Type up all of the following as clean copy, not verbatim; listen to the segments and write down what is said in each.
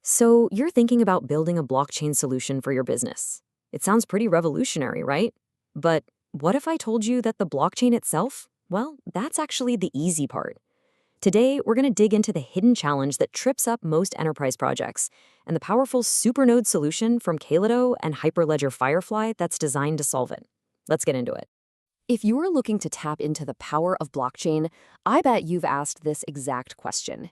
So you're thinking about building a blockchain solution for your business. It sounds pretty revolutionary, right? But what if I told you that the blockchain itself, well, that's actually the easy part. Today, we're going to dig into the hidden challenge that trips up most enterprise projects and the powerful Supernode solution from Kaleido and Hyperledger FireFly that's designed to solve it. Let's get into it. If you're looking to tap into the power of blockchain, I bet you've asked this exact question.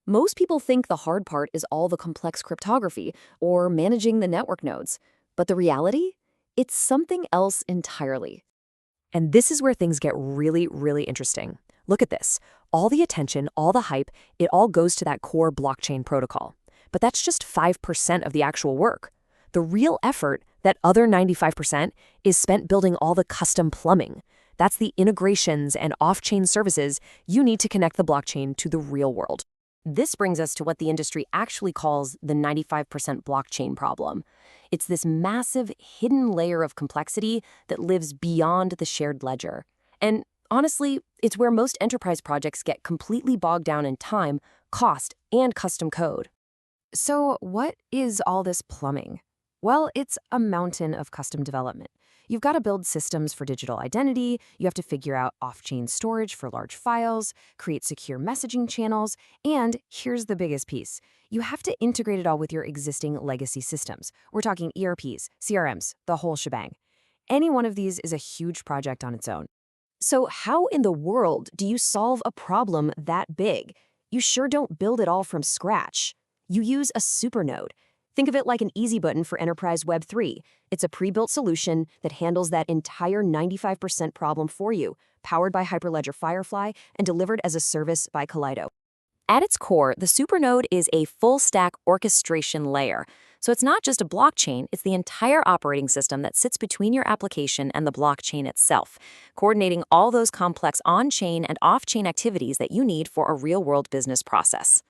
Most people think the hard part is all the complex cryptography or managing the network nodes. But the reality? It's something else entirely. And this is where things get really, really interesting. Look at this. All the attention, all the hype, it all goes to that core blockchain protocol. But that's just 5% of the actual work. The real effort, that other 95%, is spent building all the custom plumbing. That's the integrations and off-chain services you need to connect the blockchain to the real world. This brings us to what the industry actually calls the 95% blockchain problem. It's this massive hidden layer of complexity that lives beyond the shared ledger. And honestly, it's where most enterprise projects get completely bogged down in time, cost, and custom code. So what is all this plumbing? Well, it's a mountain of custom development. You've got to build systems for digital identity, you have to figure out off-chain storage for large files, create secure messaging channels, and here's the biggest piece. You have to integrate it all with your existing legacy systems. We're talking ERPs, CRMs, the whole shebang. Any one of these is a huge project on its own. So how in the world do you solve a problem that big? You sure don't build it all from scratch. You use a supernode. Think of it like an easy button for enterprise Web3. It's a pre-built solution that handles that entire 95% problem for you, powered by Hyperledger FireFly and delivered as a service by Kaleido. At its core, the Supernode is a full-stack orchestration layer. So it's not just a blockchain, it's the entire operating system that sits between your application and the blockchain itself, coordinating all those complex on-chain and off-chain activities that you need for a real-world business process.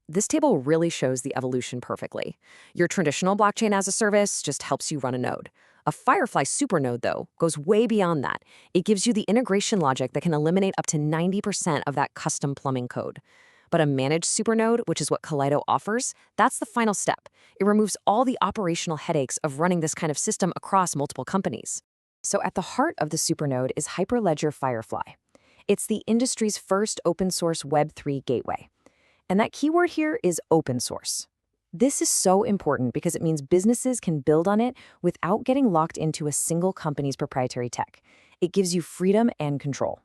This table really shows the evolution perfectly. Your traditional blockchain as a service just helps you run a node. A FireFly supernode, though, goes way beyond that. It gives you the integration logic that can eliminate up to 90% of that custom plumbing code. But a managed supernode, which is what Kaleido offers, that's the final step. It removes all the operational headaches of running this kind of system across multiple companies. So at the heart of the supernode is Hyperledger FireFly. It's the industry's first open-source Web3 gateway. And that keyword here is open source. This is so important because it means businesses can build on it without getting locked into a single company's proprietary tech. It gives you freedom and control.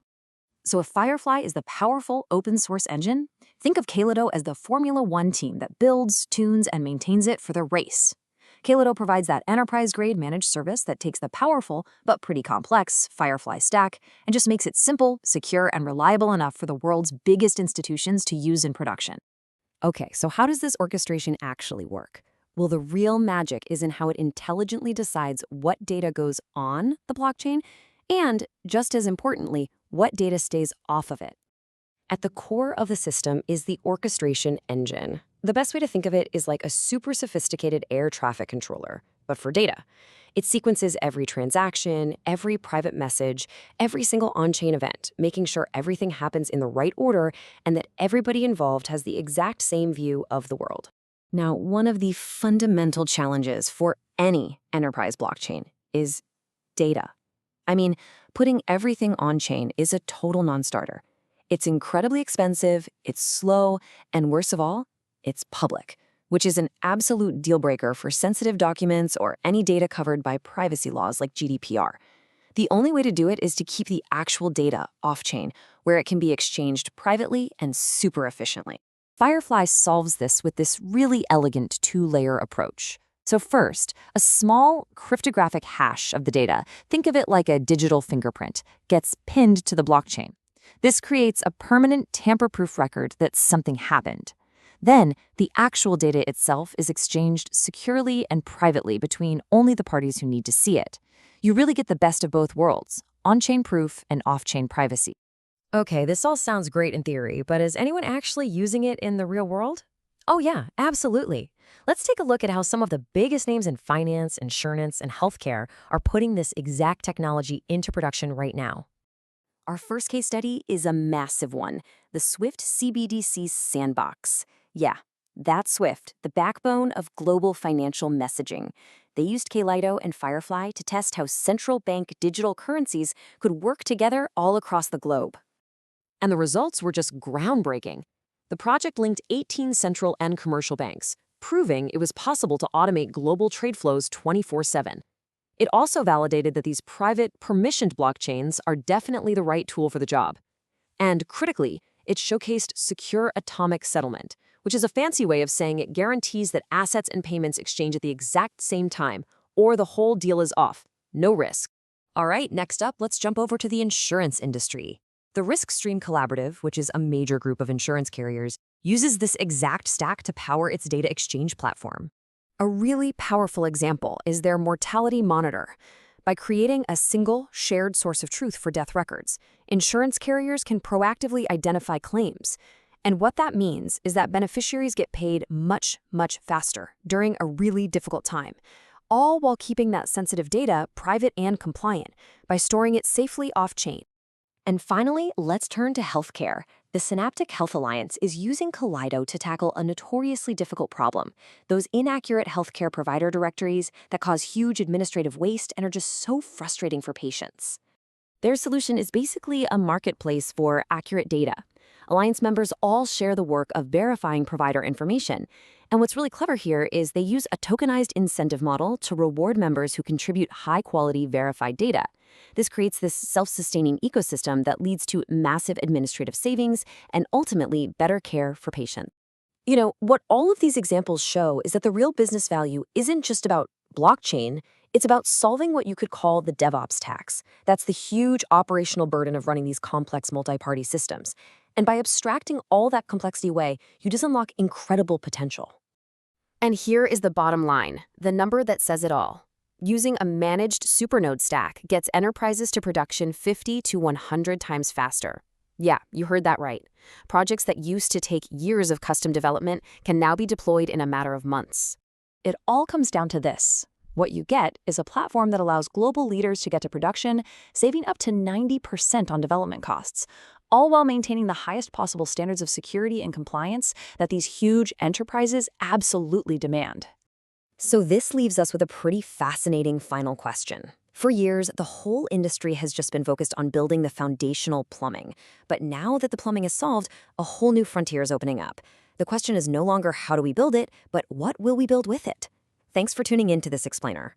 So if FireFly is the powerful open source engine, think of Kaleido as the Formula One team that builds, tunes, and maintains it for the race. Kaleido provides that enterprise-grade managed service that takes the powerful but pretty complex FireFly stack and just makes it simple, secure, and reliable enough for the world's biggest institutions to use in production. Okay, so how does this orchestration actually work? Well, the real magic is in how it intelligently decides what data goes on the blockchain and, just as importantly, what data stays off of it. At the core of the system is the orchestration engine. The best way to think of it is like a super sophisticated air traffic controller, but for data. It sequences every transaction, every private message, every single on-chain event, making sure everything happens in the right order and that everybody involved has the exact same view of the world. Now, one of the fundamental challenges for any enterprise blockchain is data. I mean, putting everything on-chain is a total non-starter. It's incredibly expensive, it's slow, and worst of all, it's public, which is an absolute deal breaker for sensitive documents or any data covered by privacy laws like GDPR. The only way to do it is to keep the actual data off-chain, where it can be exchanged privately and super efficiently. FireFly solves this with this really elegant two-layer approach. So first, a small cryptographic hash of the data, think of it like a digital fingerprint, gets pinned to the blockchain. This creates a permanent tamper-proof record that something happened. Then, the actual data itself is exchanged securely and privately between only the parties who need to see it. You really get the best of both worlds, on-chain proof and off-chain privacy. Okay, this all sounds great in theory, but is anyone actually using it in the real world? Oh yeah, absolutely. Let's take a look at how some of the biggest names in finance, insurance, and healthcare are putting this exact technology into production right now. Our first case study is a massive one, the Swift CBDC sandbox. Yeah, That's Swift, the backbone of global financial messaging. They used Kaleido and FireFly to test how central bank digital currencies could work together all across the globe. And the results were just groundbreaking. The project linked 18 central and commercial banks, proving it was possible to automate global trade flows 24/7. It also validated that these private, permissioned blockchains are definitely the right tool for the job. And critically, it showcased secure atomic settlement, which is a fancy way of saying it guarantees that assets and payments exchange at the exact same time, or the whole deal is off. No risk. All right, next up, let's jump over to the insurance industry. The RiskStream Collaborative, which is a major group of insurance carriers, uses this exact stack to power its data exchange platform. A really powerful example is their mortality monitor. By creating a single, shared source of truth for death records, insurance carriers can proactively identify claims. And what that means is that beneficiaries get paid much, much faster during a really difficult time, all while keeping that sensitive data private and compliant by storing it safely off-chain. And finally, let's turn to healthcare. The Synaptic Health Alliance is using Kaleido to tackle a notoriously difficult problem, those inaccurate healthcare provider directories that cause huge administrative waste and are just so frustrating for patients. Their solution is basically a marketplace for accurate data. Alliance members all share the work of verifying provider information. And what's really clever here is they use a tokenized incentive model to reward members who contribute high-quality verified data. This creates this self-sustaining ecosystem that leads to massive administrative savings and ultimately better care for patients. You know, what all of these examples show is that the real business value isn't just about blockchain, it's about solving what you could call the DevOps tax. That's the huge operational burden of running these complex multi-party systems. And by abstracting all that complexity away, you just unlock incredible potential. And here is the bottom line, the number that says it all. Using a managed Supernode stack gets enterprises to production 50 to 100 times faster. Yeah, you heard that right. Projects that used to take years of custom development can now be deployed in a matter of months. It all comes down to this. What you get is a platform that allows global leaders to get to production, saving up to 90% on development costs, all while maintaining the highest possible standards of security and compliance that these huge enterprises absolutely demand. So this leaves us with a pretty fascinating final question. For years, the whole industry has just been focused on building the foundational plumbing. But now that the plumbing is solved, a whole new frontier is opening up. The question is no longer how do we build it, but what will we build with it? Thanks for tuning in to this explainer.